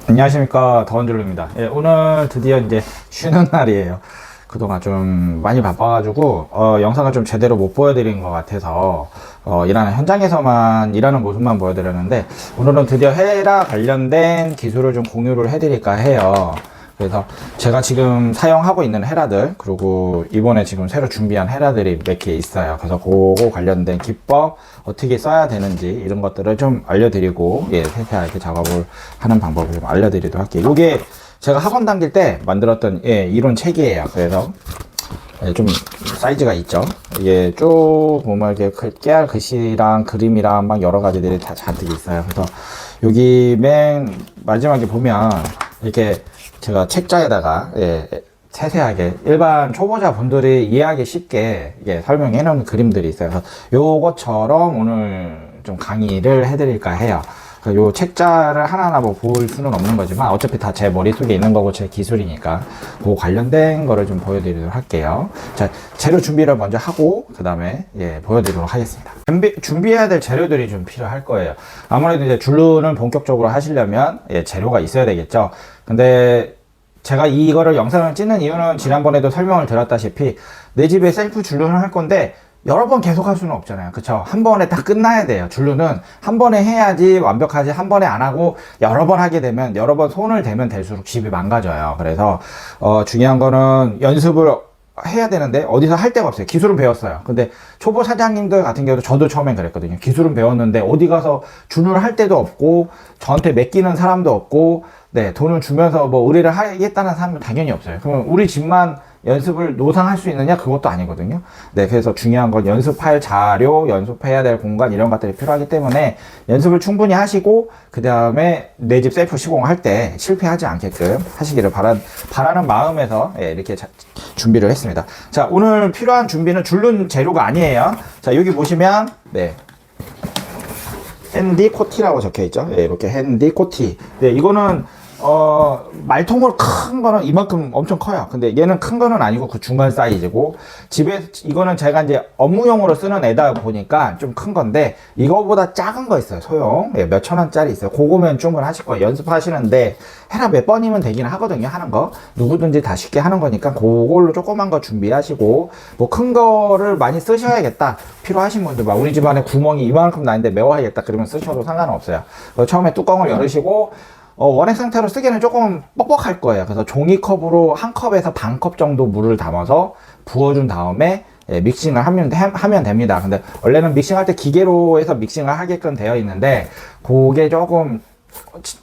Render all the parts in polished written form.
안녕하십니까, 더원줄루입니다. 예, 오늘 드디어 이제 쉬는 날이에요. 그동안 좀 많이 바빠가지고 영상을 좀 제대로 못 보여드린 것 같아서 일하는 현장에서만 일하는 모습만 보여드렸는데, 오늘은 드디어 헤라 관련된 기술을 좀 공유를 해드릴까 해요. 그래서 제가 지금 사용하고 있는 헤라들, 그리고 이번에 지금 새로 준비한 헤라들이 몇 개 있어요. 그래서 그거 관련된 기법, 어떻게 써야 되는지 이런 것들을 좀 알려드리고, 세세하게 작업을 하는 방법을 좀 알려드리도록 할게요. 이게 제가 학원 다닐 때 만들었던 이론 책이에요. 그래서 좀 사이즈가 있죠. 이게 쭉 보면 이렇게 깨알 글씨랑 그림이랑 막 여러 가지들이 다 잔뜩 있어요. 그래서 여기 맨 마지막에 보면 이렇게 제가 책자에다가 세세하게 일반 초보자 분들이 이해하기 쉽게 설명해 놓은 그림들이 있어요. 그래서 요것처럼 오늘 좀 강의를 해드릴까 해요. 요 책자를 하나하나 뭐 볼 수는 없는 거지만 어차피 다 제 머릿속에 있는 거고 제 기술이니까 그 관련된 거를 좀 보여드리도록 할게요. 자, 재료 준비를 먼저 하고 그 다음에 보여드리도록 하겠습니다. 준비해야 될 재료들이 좀 필요할 거예요. 아무래도 이제 줄눈을 본격적으로 하시려면 재료가 있어야 되겠죠. 근데 제가 이거를 영상을 찍는 이유는 지난번에도 설명을 드렸다시피 내 집에 셀프 줄눈을 할 건데 여러 번 계속 할 수는 없잖아요. 그쵸? 한 번에 딱 끝나야 돼요. 줄눈은 한 번에 해야지 완벽하지, 한 번에 안 하고 여러 번 하게 되면, 여러 번 손을 대면 될수록 집이 망가져요. 그래서 중요한 거는 연습을 해야 되는데 어디서 할 데가 없어요. 기술은 배웠어요. 근데 초보 사장님들 같은 경우도 저도 처음엔 그랬거든요. 기술은 배웠는데 어디 가서 줄눈을 할 데도 없고 저한테 맡기는 사람도 없고 돈을 주면서 뭐 의뢰를 하겠다는 사람도 당연히 없어요. 그러면 우리 집만 연습을 노상할 수 있느냐? 그것도 아니거든요. 그래서 중요한 건 연습할 자료, 연습해야 될 공간 이런 것들이 필요하기 때문에 연습을 충분히 하시고 그 다음에 내 집 셀프 시공할 때 실패하지 않게끔 하시기를 바라는 마음에서 이렇게 준비를 했습니다. 자, 오늘 필요한 준비는 줄눈 재료가 아니에요. 자, 여기 보시면 핸디 코티라고 적혀 있죠. 이렇게 핸디 코티. 이거는 말통으로 큰 거는 이만큼 엄청 커요. 근데 얘는 큰 거는 아니고 그 중간 사이즈고, 집에 이거는 제가 이제 업무용으로 쓰는 애다 보니까 좀 큰 건데, 이거보다 작은 거 있어요. 소형 몇천 원짜리 있어요. 그거면 충분하실 거예요. 연습하시는데 헤라 몇 번이면 되긴 하거든요. 하는 거 누구든지 다 쉽게 하는 거니까 그걸로 조그만 거 준비하시고, 뭐 큰 거를 많이 쓰셔야겠다 필요하신 분들, 막 우리 집안에 구멍이 이만큼 나는데 메워야겠다 그러면 쓰셔도 상관은 없어요. 처음에 뚜껑을 열으시고 원액 상태로 쓰기에는 조금 뻑뻑할 거예요. 그래서 종이컵으로 한 컵에서 반 컵 정도 물을 담아서 부어준 다음에 믹싱을 하면 됩니다. 근데 원래는 믹싱할 때 기계로 해서 믹싱을 하게끔 되어 있는데, 그게 조금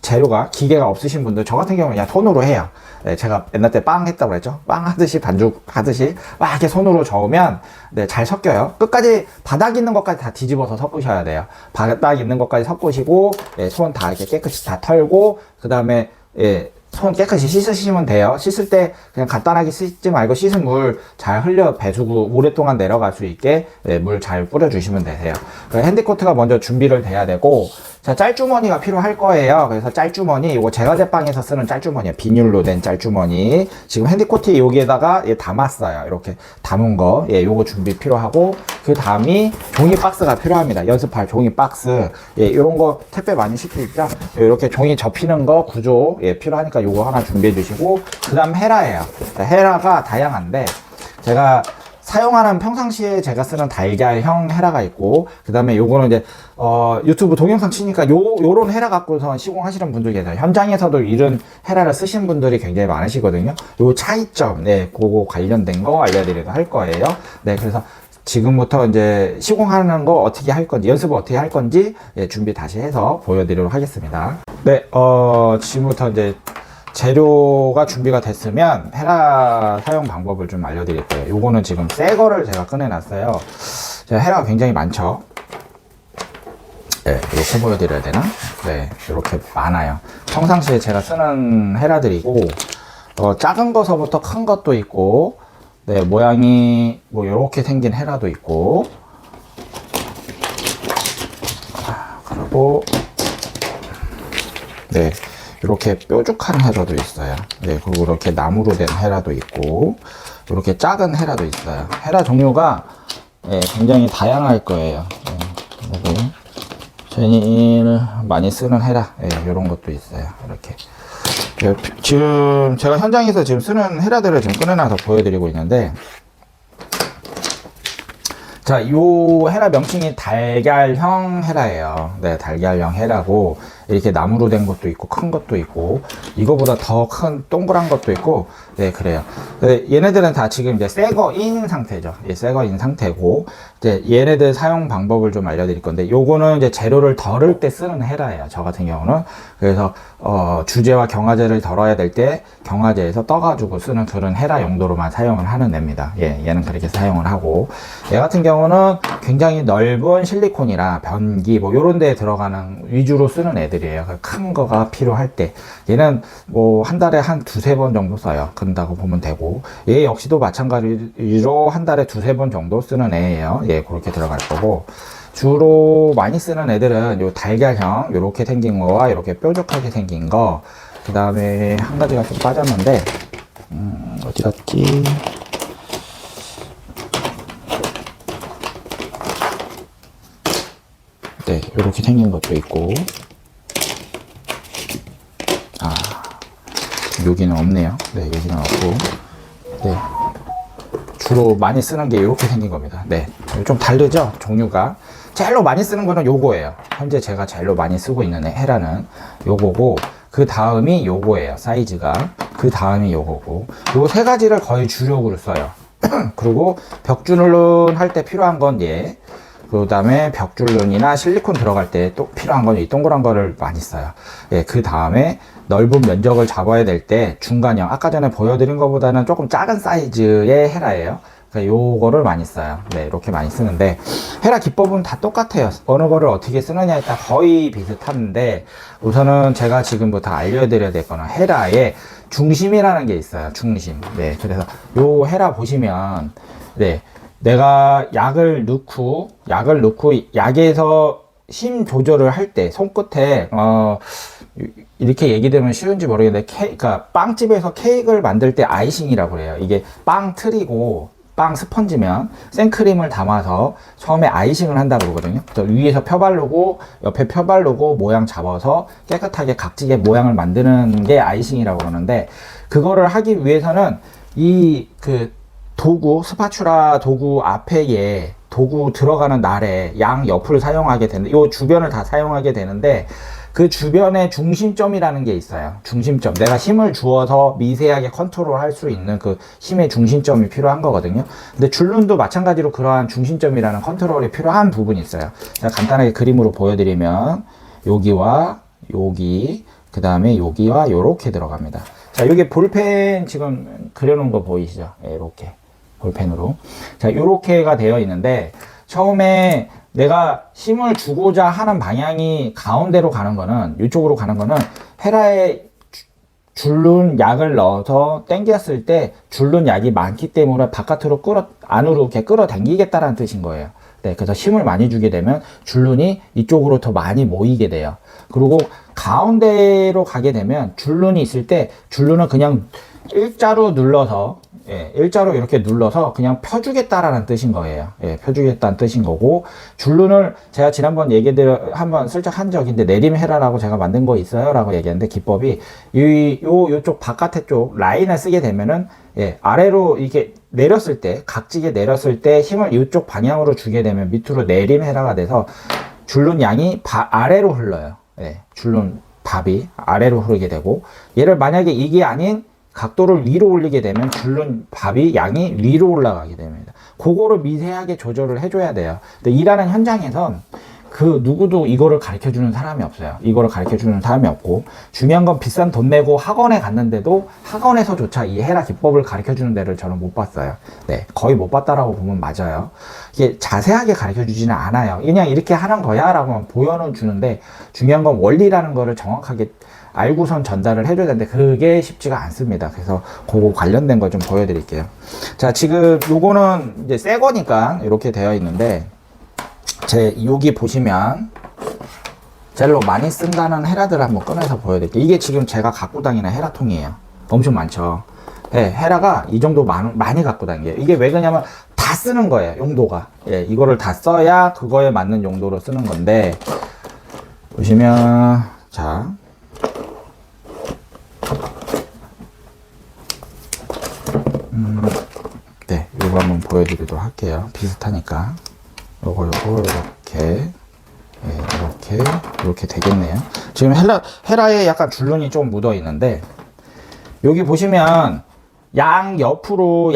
재료가 기계가 없으신 분들, 저 같은 경우는 그냥 손으로 해요. 제가 옛날 때 빵 했다고 그랬죠. 빵 하듯이 반죽 하듯이 막 이렇게 손으로 저으면 잘 섞여요. 끝까지 바닥 있는 것까지 다 뒤집어서 섞으셔야 돼요. 바닥 있는 것까지 섞으시고 손 다 이렇게 깨끗이 다 털고 그 다음에 손 깨끗이 씻으시면 돼요. 씻을 때 그냥 간단하게 씻지 말고 씻은 물 잘 흘려 배수구 오랫동안 내려갈 수 있게 물 잘 뿌려주시면 되세요. 핸디코트가 먼저 준비를 돼야 되고, 자, 짤주머니가 필요할 거예요. 그래서 짤주머니, 이거 제가 제빵에서 쓰는 짤주머니예요. 비닐로 된 짤주머니. 지금 핸디코트 여기에다가 담았어요. 이렇게 담은 거, 요거 준비 필요하고, 그 다음이 종이 박스가 필요합니다. 연습할 종이 박스. 이런 거 택배 많이 시키죠. 이렇게 종이 접히는 거 구조 필요하니까 요거 하나 준비해 주시고, 그 다음 헤라예요. 헤라가 다양한데 제가 사용하는, 평상시에 제가 쓰는 달걀형 헤라가 있고, 그 다음에 요거는 이제 유튜브 동영상 치니까 요런 헤라 갖고서 시공하시는 분들 계세요. 현장에서도 이런 헤라를 쓰신 분들이 굉장히 많으시거든요. 요 차이점, 그거 관련된 거 알려드리도록 할 거예요. 그래서 지금부터 이제 시공하는 거 어떻게 할 건지, 연습을 어떻게 할 건지 준비 다시 해서 보여드리도록 하겠습니다. 지금부터 이제 재료가 준비가 됐으면 헤라 사용 방법을 좀 알려드릴 거예요. 요거는 지금 새 거를 제가 꺼내놨어요. 헤라가 굉장히 많죠. 이렇게 보여드려야 되나? 이렇게 많아요. 평상시에 제가 쓰는 헤라들이고, 작은 거서부터 큰 것도 있고, 모양이 뭐 이렇게 생긴 헤라도 있고, 그리고 이렇게 뾰족한 헤라도 있어요. 그리고 이렇게 나무로 된 헤라도 있고, 이렇게 작은 헤라도 있어요. 헤라 종류가 굉장히 다양할 거예요. 제니를 많이 쓰는 헤라, 예, 이런 것도 있어요. 이렇게. 예, 지금 제가 현장에서 지금 쓰는 헤라들을 지금 꺼내놔서 보여드리고 있는데, 자, 요 헤라 명칭이 달걀형 헤라예요. 네, 달걀형 헤라고, 이렇게 나무로 된 것도 있고, 큰 것도 있고, 이거보다 더 큰 동그란 것도 있고, 네, 그래요. 네, 얘네들은 다 지금 이제 새거인 상태죠. 예, 새거인 상태고, 이제 얘네들 사용 방법을 좀 알려드릴 건데, 요거는 이제 재료를 덜을 때 쓰는 헤라예요. 저 같은 경우는. 그래서, 주재와 경화제를 덜어야 될 때, 경화제에서 떠가지고 쓰는 그런 헤라 용도로만 사용을 하는 애입니다. 예, 얘는 그렇게 사용을 하고, 얘 같은 경우는 굉장히 넓은 실리콘이나 변기, 뭐, 요런 데에 들어가는 위주로 쓰는 애들이에요. 큰 거가 필요할 때. 얘는 뭐, 한 달에 한 두세 번 정도 써요. 그런다고 보면 되고, 얘 역시도 마찬가지로 한 달에 두세 번 정도 쓰는 애예요. 예, 그렇게 들어갈 거고. 주로 많이 쓰는 애들은 요 달걀형, 요렇게 생긴 거와 이렇게 뾰족하게 생긴 거. 그 다음에 한 가지가 좀 빠졌는데, 어디 갔지? 네, 요렇게 생긴 것도 있고. 아, 여기는 없네요. 네, 여기는 없고. 네. 주로 많이 쓰는 게 이렇게 생긴 겁니다. 네. 좀 다르죠? 종류가. 제일로 많이 쓰는 거는 요거예요. 현재 제가 제일로 많이 쓰고 있는 헤라는 요거고, 그 다음이 요거예요. 사이즈가. 그 다음이 요거고. 요 세 가지를 거의 주력으로 써요. 그리고 벽줄론 할 때 필요한 건 얘. 그 다음에 벽줄론이나 실리콘 들어갈 때 또 필요한 건 이 동그란 거를 많이 써요. 예, 그 다음에 넓은 면적을 잡아야 될 때 중간형, 아까 전에 보여드린 것보다는 조금 작은 사이즈의 헤라예요. 그러니까 요거를 많이 써요. 네, 이렇게 많이 쓰는데 헤라 기법은 다 똑같아요. 어느 거를 어떻게 쓰느냐에 따라 거의 비슷한데, 우선은 제가 지금부터 알려드려야 될 거는 헤라의 중심이라는 게 있어요. 중심. 네, 그래서 요 헤라 보시면, 네, 내가 약을 넣고 약에서 힘 조절을 할 때 손끝에 이렇게 얘기되면 쉬운지 모르겠는데, 그러니까 빵집에서 케이크를 만들 때 아이싱이라고 그래요. 이게 빵 틀이고 빵 스펀지면 생크림을 담아서 처음에 아이싱을 한다고 그러거든요. 위에서 펴 바르고 옆에 펴 바르고 모양 잡아서 깨끗하게 각지게 모양을 만드는 게 아이싱이라고 그러는데, 그거를 하기 위해서는 이 도구, 스파츌라 도구 앞에 도구 들어가는 날에 양 옆을 사용하게 되는데, 요 주변을 다 사용하게 되는데, 그 주변에 중심점이라는 게 있어요. 중심점. 내가 힘을 주어서 미세하게 컨트롤 할 수 있는 그 힘의 중심점이 필요한 거거든요. 근데 줄눈도 마찬가지로 그러한 중심점이라는 컨트롤이 필요한 부분이 있어요. 제가 간단하게 그림으로 보여드리면, 여기와 여기, 그 다음에 여기와 요렇게 들어갑니다. 자, 여기 볼펜 지금 그려놓은 거 보이시죠? 네, 이렇게. 볼펜으로. 자, 요렇게가 되어 있는데, 처음에 내가 힘을 주고자 하는 방향이 가운데로 가는 거는, 이쪽으로 가는 거는 헤라에 줄눈 약을 넣어서 당겼을 때 줄눈 약이 많기 때문에 바깥으로 안으로 이렇게 끌어당기겠다라는 뜻인 거예요. 네, 그래서 힘을 많이 주게 되면 줄눈이 이쪽으로 더 많이 모이게 돼요. 그리고 가운데로 가게 되면 줄눈이 있을 때 줄눈은 그냥 일자로 눌러서, 예, 일자로 이렇게 눌러서 그냥 펴주겠다라는 뜻인 거예요. 예, 펴주겠다는 뜻인 거고, 줄눈을 제가 지난번 한번 슬쩍 한 적이 있는데, 내림 헤라라고 제가 만든 거 있어요 라고 얘기했는데, 기법이 요쪽 바깥에 쪽 라인을 쓰게 되면은, 예, 아래로 이렇게 내렸을 때, 각지게 내렸을 때 힘을 이쪽 방향으로 주게 되면 밑으로 내림 헤라가 돼서 줄눈 양이 아래로 흘러요. 예, 줄눈 밥이 아래로 흐르게 되고, 얘를 만약에 이게 아닌 각도를 위로 올리게 되면 줄눈 밥이 양이 위로 올라가게 됩니다. 그거를 미세하게 조절을 해줘야 돼요. 근데 일하는 현장에선 누구도 이거를 가르쳐 주는 사람이 없어요. 이거를 가르쳐 주는 사람이 없고, 중요한 건 비싼 돈 내고 학원에 갔는데도 학원에서조차 이 헤라 기법을 가르쳐 주는 데를 저는 못 봤어요. 네, 거의 못 봤다라고 보면 맞아요. 이게 자세하게 가르쳐 주지는 않아요. 그냥 이렇게 하는 거야 라고 보여는 주는데, 중요한 건 원리라는 거를 정확하게 알고선 전달을 해줘야 되는데 그게 쉽지가 않습니다. 그래서 그거 관련된 걸 좀 보여드릴게요. 자, 지금 요거는 이제 새 거니까 이렇게 되어 있는데, 여기 보시면 젤로 많이 쓴다는 헤라들을 한번 꺼내서 보여드릴게요. 이게 지금 제가 갖고 다니는 헤라통이에요. 엄청 많죠. 네, 헤라가 이 정도 많이 갖고 다니게요. 이게 왜 그러냐면 다 쓰는 거예요, 용도가. 예, 이거를 다 써야 그거에 맞는 용도로 쓰는 건데, 보시면 자 네, 이거 한번 보여드리도록 할게요. 비슷하니까 요거 이렇게 이렇게 되겠네요. 지금 헤라에 약간 줄눈이 좀 묻어 있는데 여기 보시면 양 옆으로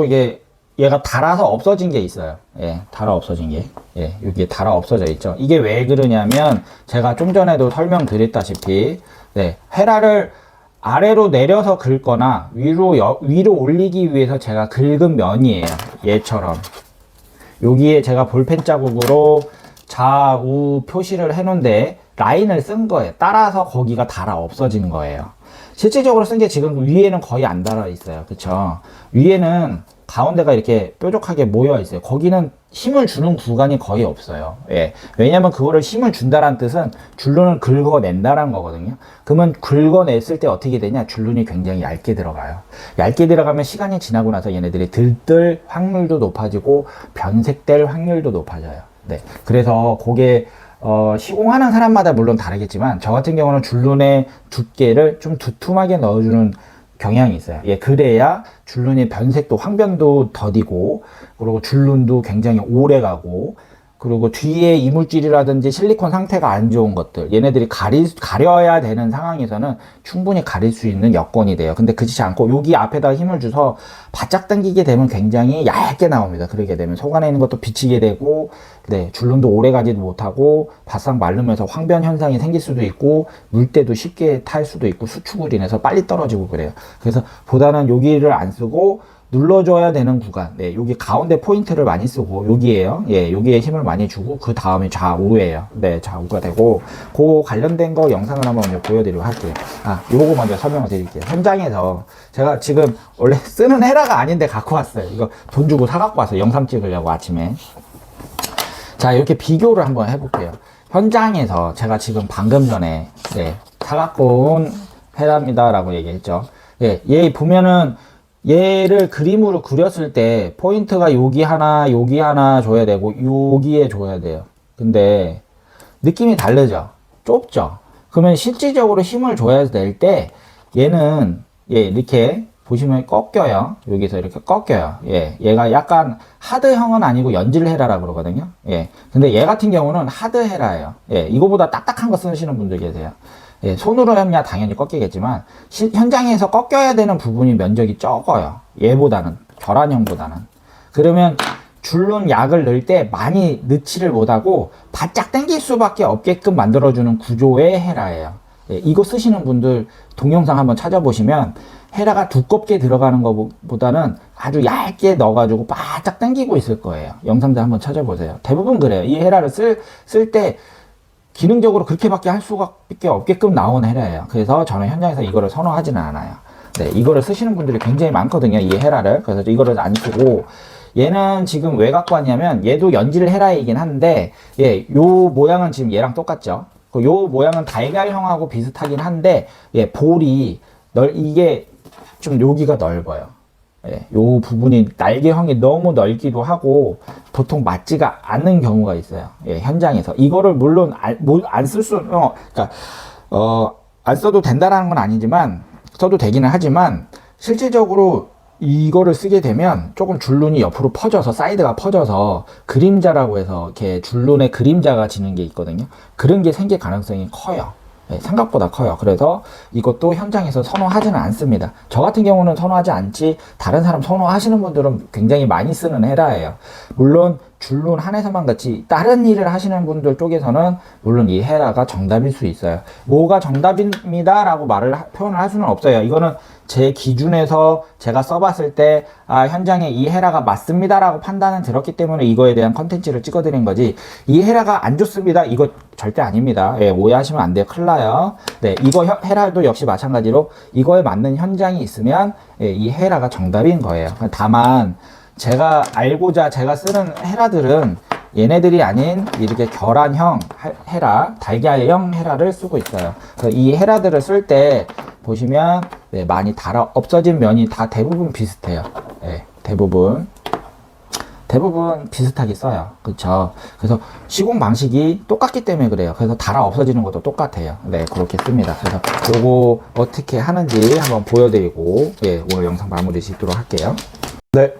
이게 얘가 닳아서 없어진 게 있어요. 예, 닳아 없어진 게. 예, 여기에 닳아 없어져 있죠. 이게 왜 그러냐면 제가 좀 전에도 설명드렸다시피 네, 헤라를 아래로 내려서 긁거나 위로 올리기 위해서 제가 긁은 면이에요. 얘처럼. 여기에 제가 볼펜 자국으로 좌우 표시를 해놓은데 라인을 쓴 거예요. 따라서 거기가 닳아 없어지는 거예요. 실질적으로 쓴 게 지금 위에는 거의 안 닳아 있어요. 그쵸? 위에는 가운데가 이렇게 뾰족하게 모여 있어요. 거기는 힘을 주는 구간이 거의 없어요. 예. 왜냐면 그거를 힘을 준다는 뜻은 줄눈을 긁어낸다는 거거든요. 그러면 긁어냈을 때 어떻게 되냐? 줄눈이 굉장히 얇게 들어가요. 얇게 들어가면 시간이 지나고 나서 얘네들이 들뜰 확률도 높아지고 변색될 확률도 높아져요. 네. 그래서 그게 시공하는 사람마다 물론 다르겠지만 저 같은 경우는 줄눈의 두께를 좀 두툼하게 넣어주는 경향이 있어요. 예, 그래야 줄눈의 변색도 황변도 더디고 그리고 줄눈도 굉장히 오래 가고 그리고 뒤에 이물질이라든지 실리콘 상태가 안 좋은 것들 얘네들이 가려야 되는 상황에서는 충분히 가릴 수 있는 여건이 돼요. 근데 그렇지 않고 여기 앞에다 힘을 줘서 바짝 당기게 되면 굉장히 얇게 나옵니다. 그러게 되면 속 안에 있는 것도 비치게 되고 네, 줄눈도 오래 가지도 못하고 바싹 마르면서 황변 현상이 생길 수도 있고 물때도 쉽게 탈 수도 있고 수축으로 인해서 빨리 떨어지고 그래요. 그래서 보다는 여기를 안 쓰고 눌러줘야 되는 구간, 네, 여기 가운데 포인트를 많이 쓰고 여기에요. 예, 여기에 힘을 많이 주고 그 다음에 좌우예요. 네, 좌우가 되고 그 관련된 거 영상을 한번 먼저 보여드리도록 할게요. 요거 먼저 설명을 드릴게요. 현장에서 제가 지금 원래 쓰는 헤라가 아닌데 갖고 왔어요. 이거 돈 주고 사갖고 왔어요. 영상 찍으려고 아침에. 자, 이렇게 비교를 한번 해볼게요. 현장에서 제가 지금 방금 전에 네, 사갖고 온 헤라입니다 라고 얘기했죠. 예, 얘 보면은 얘를 그림으로 그렸을 때 포인트가 여기 하나 줘야 되고 여기에 줘야 돼요. 근데 느낌이 다르죠? 좁죠? 그러면 실질적으로 힘을 줘야 될 때 얘는 이렇게 보시면 꺾여요. 여기서 이렇게 꺾여요. 예, 얘가 약간 하드형은 아니고 연질헤라라고 그러거든요. 예, 근데 얘 같은 경우는 하드헤라예요. 예, 이거보다 딱딱한 거 쓰시는 분들 계세요. 예, 손으로 하면 당연히 꺾이겠지만 현장에서 꺾여야 되는 부분이 면적이 적어요. 얘보다는 결안형보다는. 그러면 줄눈 약을 넣을 때 많이 넣지를 못하고 바짝 당길 수밖에 없게끔 만들어주는 구조의 헤라예요. 예, 이거 쓰시는 분들 동영상 한번 찾아보시면 헤라가 두껍게 들어가는 것보다는 아주 얇게 넣어가지고 바짝 당기고 있을 거예요. 영상들 한번 찾아보세요. 대부분 그래요. 이 헤라를 쓸 때 기능적으로 그렇게밖에 할 수밖에 없게끔 나온 헤라예요. 그래서 저는 현장에서 이거를 선호하지는 않아요. 네, 이거를 쓰시는 분들이 굉장히 많거든요. 이 헤라를. 그래서 이거를 안 쓰고 얘는 지금 왜 갖고 왔냐면 얘도 연질 헤라이긴 한데 예, 요 모양은 지금 얘랑 똑같죠. 요 모양은 달걀형하고 비슷하긴 한데 예, 볼이 이게 좀 여기가 넓어요. 예, 요 부분이 날개형이 너무 넓기도 하고 보통 맞지가 않는 경우가 있어요. 예, 현장에서 이거를 물론 안 쓸 수, 그러니까 안 써도 된다라는 건 아니지만 써도 되기는 하지만 실질적으로 이거를 쓰게 되면 조금 줄눈이 옆으로 퍼져서 사이드가 퍼져서 그림자라고 해서 이렇게 줄눈에 그림자가 지는 게 있거든요. 그런 게 생길 가능성이 커요. 네, 생각보다 커요. 그래서 이것도 현장에서 선호하지는 않습니다. 저 같은 경우는 선호하지 않지 다른 사람 선호하시는 분들은 굉장히 많이 쓰는 헤라예요. 물론 줄눈 한에서만 같이 다른 일을 하시는 분들 쪽에서는 물론 이 헤라가 정답일 수 있어요. 뭐가 정답입니다 라고 표현을 할 수는 없어요. 이거는 제 기준에서 제가 써봤을 때 현장에 이 헤라가 맞습니다 라고 판단은 들었기 때문에 이거에 대한 컨텐츠를 찍어드린 거지 이 헤라가 안 좋습니다 이거 절대 아닙니다. 예, 오해하시면 안 돼요. 큰일 나요. 네, 이거 헤라도 역시 마찬가지로 이거에 맞는 현장이 있으면 예, 이 헤라가 정답인 거예요. 다만 제가 알고자 제가 쓰는 헤라들은 얘네들이 아닌 이렇게 결안형 헤라, 달걀형 헤라를 쓰고 있어요. 그래서 이 헤라들을 쓸 때 보시면 네, 많이 없어진 면이 다 대부분 비슷해요. 네, 대부분 대부분 비슷하게 써요. 그렇죠? 그래서 시공 방식이 똑같기 때문에 그래요. 그래서 달아 없어지는 것도 똑같아요. 네, 그렇게 씁니다. 그래서 요거 어떻게 하는지 한번 보여드리고, 예, 오늘 영상 마무리 짓도록 할게요. 네,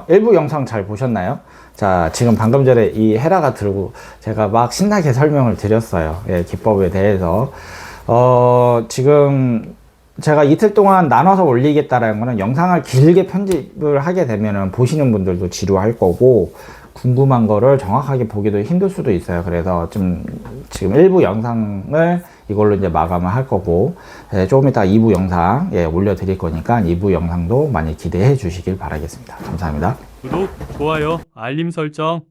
일부 영상 잘 보셨나요? 자, 지금 방금 전에 이 헤라가 들고 제가 막 신나게 설명을 드렸어요. 예, 기법에 대해서. 지금 제가 이틀 동안 나눠서 올리겠다라는 거는 영상을 길게 편집을 하게 되면은 보시는 분들도 지루할 거고, 궁금한 거를 정확하게 보기도 힘들 수도 있어요. 그래서 좀 지금 일부 영상을 이걸로 이제 마감을 할 거고, 예, 조금 이따 2부 영상, 예, 올려드릴 거니까 2부 영상도 많이 기대해 주시길 바라겠습니다. 감사합니다. 구독, 좋아요, 알림 설정